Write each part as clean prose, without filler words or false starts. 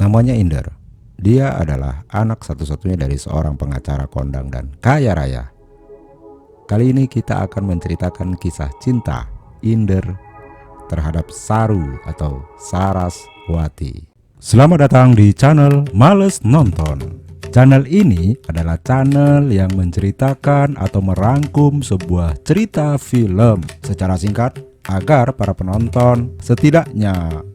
Namanya Inder. Dia adalah anak satu-satunya dari seorang pengacara kondang dan kaya raya. Kali ini kita akan menceritakan kisah cinta Inder terhadap Saru atau Saraswati. Selamat datang di channel Males Nonton. Channel ini adalah channel yang menceritakan atau merangkum sebuah cerita film secara singkat agar para penonton setidaknya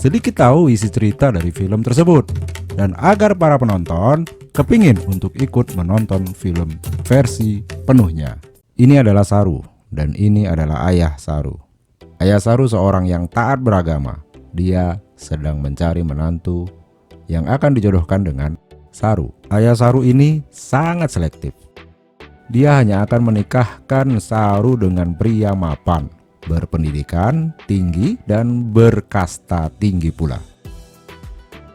sedikit tahu isi cerita dari film tersebut, dan agar para penonton kepingin untuk ikut menonton film versi penuhnya. Ini adalah Saru, dan ini adalah ayah Saru. Ayah Saru seorang yang taat beragama. Dia sedang mencari menantu yang akan dijodohkan dengan Saru. Ayah Saru ini sangat selektif. Dia hanya akan menikahkan Saru dengan pria mapan, berpendidikan tinggi dan berkasta tinggi pula.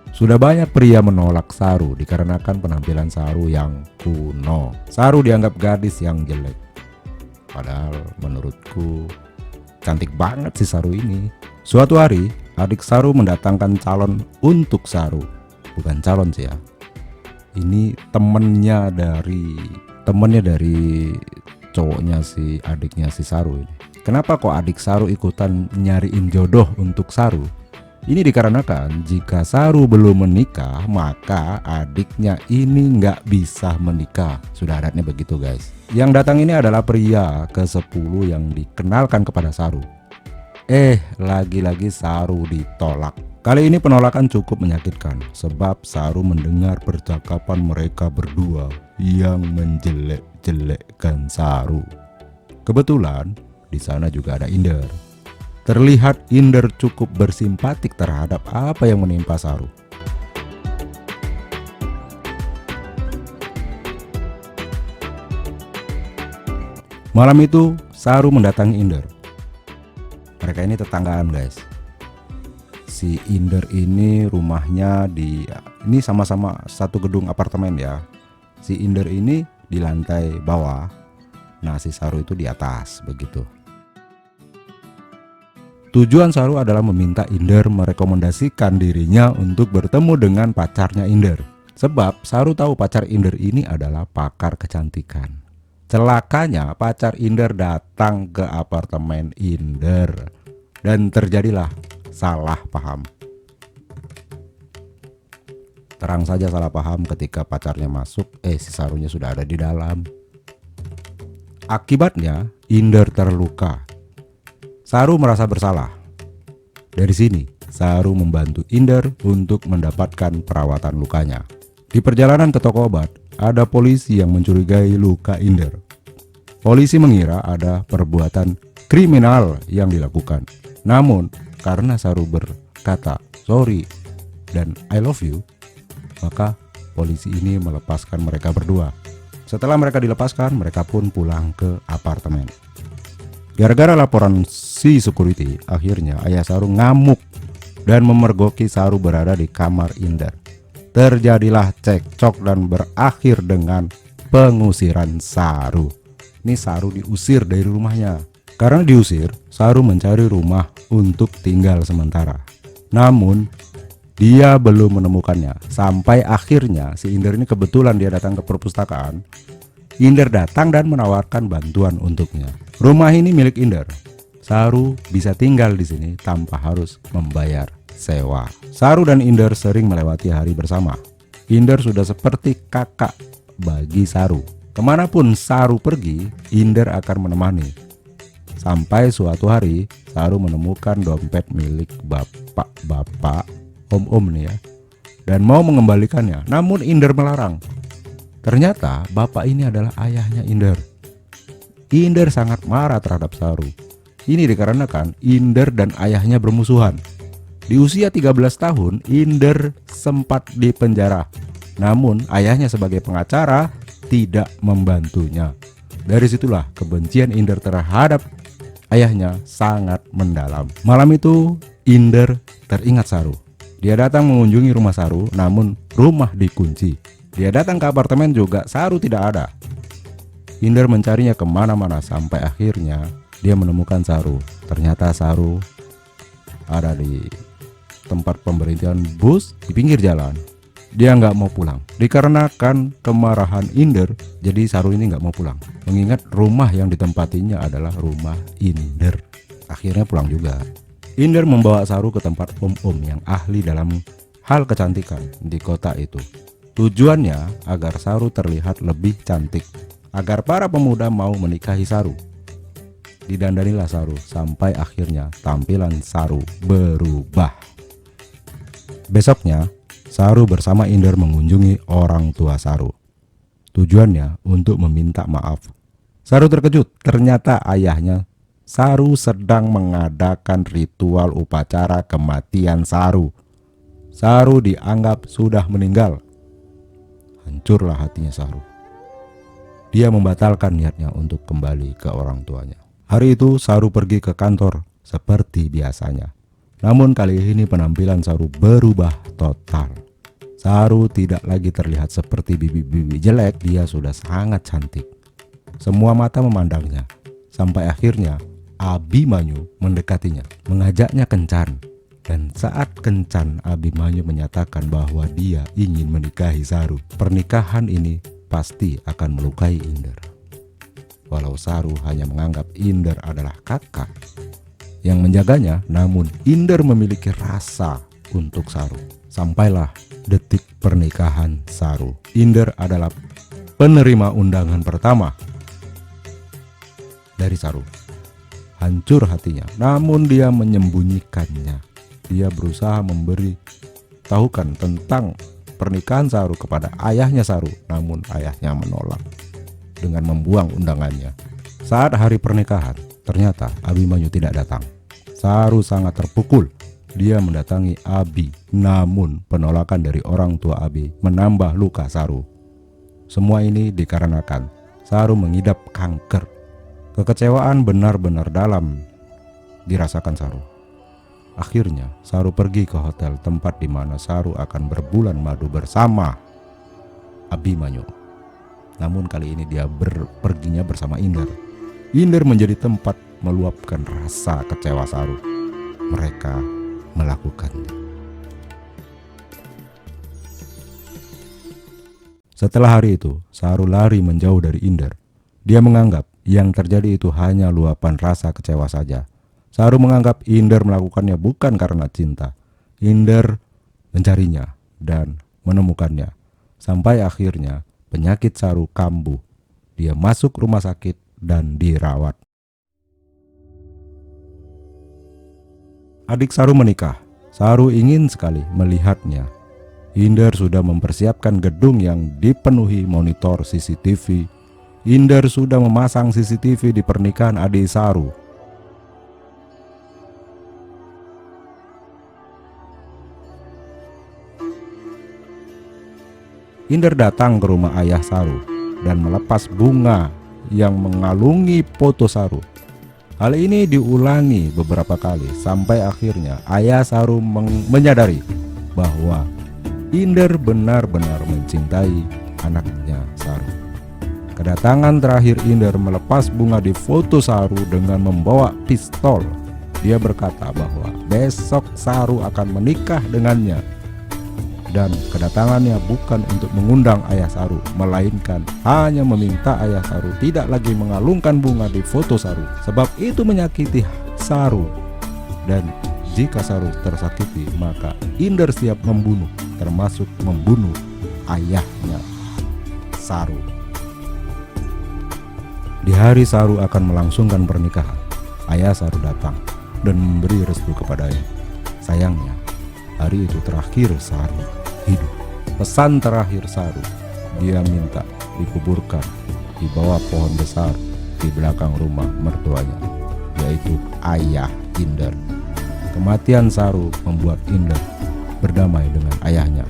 Sudah banyak pria menolak Saru dikarenakan penampilan Saru yang kuno. Saru dianggap gadis yang jelek. Padahal menurutku cantik banget si Saru ini. Suatu hari adik Saru mendatangkan calon untuk Saru. Bukan calon sih ya. Ini temennya dari cowoknya si adiknya si Saru ini. Kenapa kok adik Saru ikutan nyariin jodoh untuk Saru? Ini dikarenakan jika Saru belum menikah, maka adiknya ini nggak bisa menikah. Sudah adatnya begitu guys. Yang datang ini adalah pria ke-10 yang dikenalkan kepada Saru. Lagi-lagi Saru ditolak. Kali ini penolakan cukup menyakitkan, sebab Saru mendengar percakapan mereka berdua yang menjelek-jelekkan Saru. Kebetulan di sana juga ada Inder. Terlihat Inder cukup bersimpatik terhadap apa yang menimpa Saru. Malam itu Saru mendatangi Inder. Mereka ini tetanggaan guys. Si Inder ini rumahnya ini sama-sama satu gedung apartemen ya. Si Inder ini di lantai bawah. Nah si Saru itu di atas begitu. Tujuan Saru adalah meminta Inder merekomendasikan dirinya untuk bertemu dengan pacarnya Inder. Sebab Saru tahu pacar Inder ini adalah pakar kecantikan. Celakanya pacar Inder datang ke apartemen Inder. Dan terjadilah salah paham. Terang saja salah paham ketika pacarnya masuk, si Sarunya sudah ada di dalam. Akibatnya Inder terluka. Saru merasa bersalah. Dari sini Saru membantu Inder untuk mendapatkan perawatan lukanya. Di perjalanan ke toko obat, ada polisi yang mencurigai luka Inder. Polisi mengira ada perbuatan kriminal yang dilakukan. Namun karena Saru berkata sorry dan I love you, maka polisi ini melepaskan mereka berdua. Setelah mereka dilepaskan, mereka pun pulang ke apartemen. Gara-gara laporan si security, akhirnya ayah Saru ngamuk dan memergoki Saru berada di kamar Inder. Terjadilah cekcok dan berakhir dengan pengusiran Saru. Ini Saru diusir dari rumahnya. Karena diusir, Saru mencari rumah untuk tinggal sementara. Namun dia belum menemukannya. Sampai akhirnya si Inder ini kebetulan dia datang ke perpustakaan. Inder datang dan menawarkan bantuan untuknya. Rumah ini milik Inder. Saru bisa tinggal di sini tanpa harus membayar sewa. Saru dan Inder sering melewati hari bersama. Inder sudah seperti kakak bagi Saru. Kemanapun Saru pergi, Inder akan menemani. Sampai suatu hari Saru menemukan dompet milik bapak-bapak, om-om nih ya, dan mau mengembalikannya. Namun Inder melarang. Ternyata bapak ini adalah ayahnya Inder. Inder sangat marah terhadap Saru. Ini dikarenakan Inder dan ayahnya bermusuhan. Di usia 13 tahun Inder sempat dipenjara. Namun ayahnya sebagai pengacara tidak membantunya. Dari situlah kebencian Inder terhadap ayahnya sangat mendalam. Malam itu Inder teringat Saru. Dia datang mengunjungi rumah Saru, namun rumah dikunci. Dia datang ke apartemen juga, Saru tidak ada. Inder mencarinya kemana-mana sampai akhirnya dia menemukan Saru. Ternyata Saru ada di tempat pemberhentian bus di pinggir jalan. Dia nggak mau pulang. Dikarenakan kemarahan Inder, jadi Saru ini nggak mau pulang. Mengingat rumah yang ditempatinya adalah rumah Inder. Akhirnya pulang juga. Inder membawa Saru ke tempat om-om yang ahli dalam hal kecantikan di kota itu. Tujuannya agar Saru terlihat lebih cantik, agar para pemuda mau menikahi Saru. Didandanilah Saru sampai akhirnya tampilan Saru berubah. Besoknya, Saru bersama Inder mengunjungi orang tua Saru. Tujuannya untuk meminta maaf. Saru terkejut, ternyata ayahnya Saru sedang mengadakan ritual upacara kematian Saru. Saru dianggap sudah meninggal. Hancurlah hatinya Saru. Dia membatalkan niatnya untuk kembali ke orang tuanya. Hari itu Saru pergi ke kantor seperti biasanya. Namun kali ini penampilan Saru berubah total. Saru tidak lagi terlihat seperti bibi-bibi jelek, dia sudah sangat cantik. Semua mata memandangnya, sampai akhirnya Abimanyu mendekatinya, mengajaknya kencan. Dan saat kencan, Abimanyu menyatakan bahwa dia ingin menikahi Saru. Pernikahan ini pasti akan melukai Inder. Walau Saru hanya menganggap Inder adalah kakak yang menjaganya, namun Inder memiliki rasa untuk Saru. Sampailah detik pernikahan Saru. Inder adalah penerima undangan pertama dari Saru. Hancur hatinya, namun dia menyembunyikannya. Dia berusaha memberi tahukan tentang pernikahan Saru kepada ayahnya Saru, namun ayahnya menolak dengan membuang undangannya. Saat hari pernikahan, ternyata Abimanyu tidak datang. Saru sangat terpukul. Dia mendatangi Abi, namun penolakan dari orang tua Abi menambah luka Saru. Semua ini dikarenakan Saru mengidap kanker. Kekecewaan benar-benar dalam dirasakan Saru. Akhirnya Saru pergi ke hotel tempat di mana Saru akan berbulan madu bersama Abimanyu. Namun kali ini dia perginya bersama Inder. Inder menjadi tempat meluapkan rasa kecewa Saru. Mereka melakukannya. Setelah hari itu, Saru lari menjauh dari Inder. Dia menganggap yang terjadi itu hanya luapan rasa kecewa saja. Saru menganggap Inder melakukannya bukan karena cinta. Inder mencarinya dan menemukannya. Sampai akhirnya penyakit Saru kambuh. Dia masuk rumah sakit dan dirawat. Adik Saru menikah. Saru ingin sekali melihatnya. Inder sudah mempersiapkan gedung yang dipenuhi monitor CCTV. Inder sudah memasang CCTV di pernikahan adik Saru. Inder datang ke rumah ayah Saru dan melepas bunga yang mengalungi foto Saru. Hal ini diulangi beberapa kali sampai akhirnya ayah Saru menyadari bahwa Inder benar-benar mencintai anaknya Saru. Kedatangan terakhir Inder melepas bunga di foto Saru dengan membawa pistol. Dia berkata bahwa besok Saru akan menikah dengannya. Dan kedatangannya bukan untuk mengundang ayah Saru, melainkan hanya meminta ayah Saru tidak lagi mengalungkan bunga di foto Saru, sebab itu menyakiti Saru. Dan jika Saru tersakiti, maka Inder siap membunuh, termasuk membunuh ayahnya Saru. Di hari Saru akan melangsungkan pernikahan, ayah Saru datang dan memberi restu kepadanya. Sayangnya, hari itu terakhir Saru hidup. Pesan terakhir Saru, dia minta dikuburkan di bawah pohon besar di belakang rumah mertuanya, yaitu ayah Inder. Kematian Saru membuat Inder berdamai dengan ayahnya,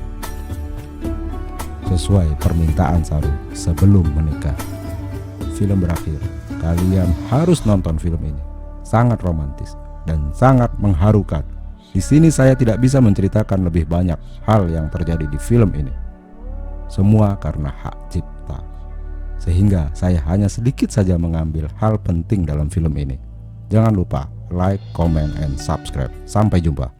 sesuai permintaan Saru sebelum menikah. Film berakhir. Kalian harus nonton film ini. Sangat romantis dan sangat mengharukan. Di sini saya tidak bisa menceritakan lebih banyak hal yang terjadi di film ini. Semua karena hak cipta. Sehingga saya hanya sedikit saja mengambil hal penting dalam film ini. Jangan lupa like, comment, and subscribe. Sampai jumpa.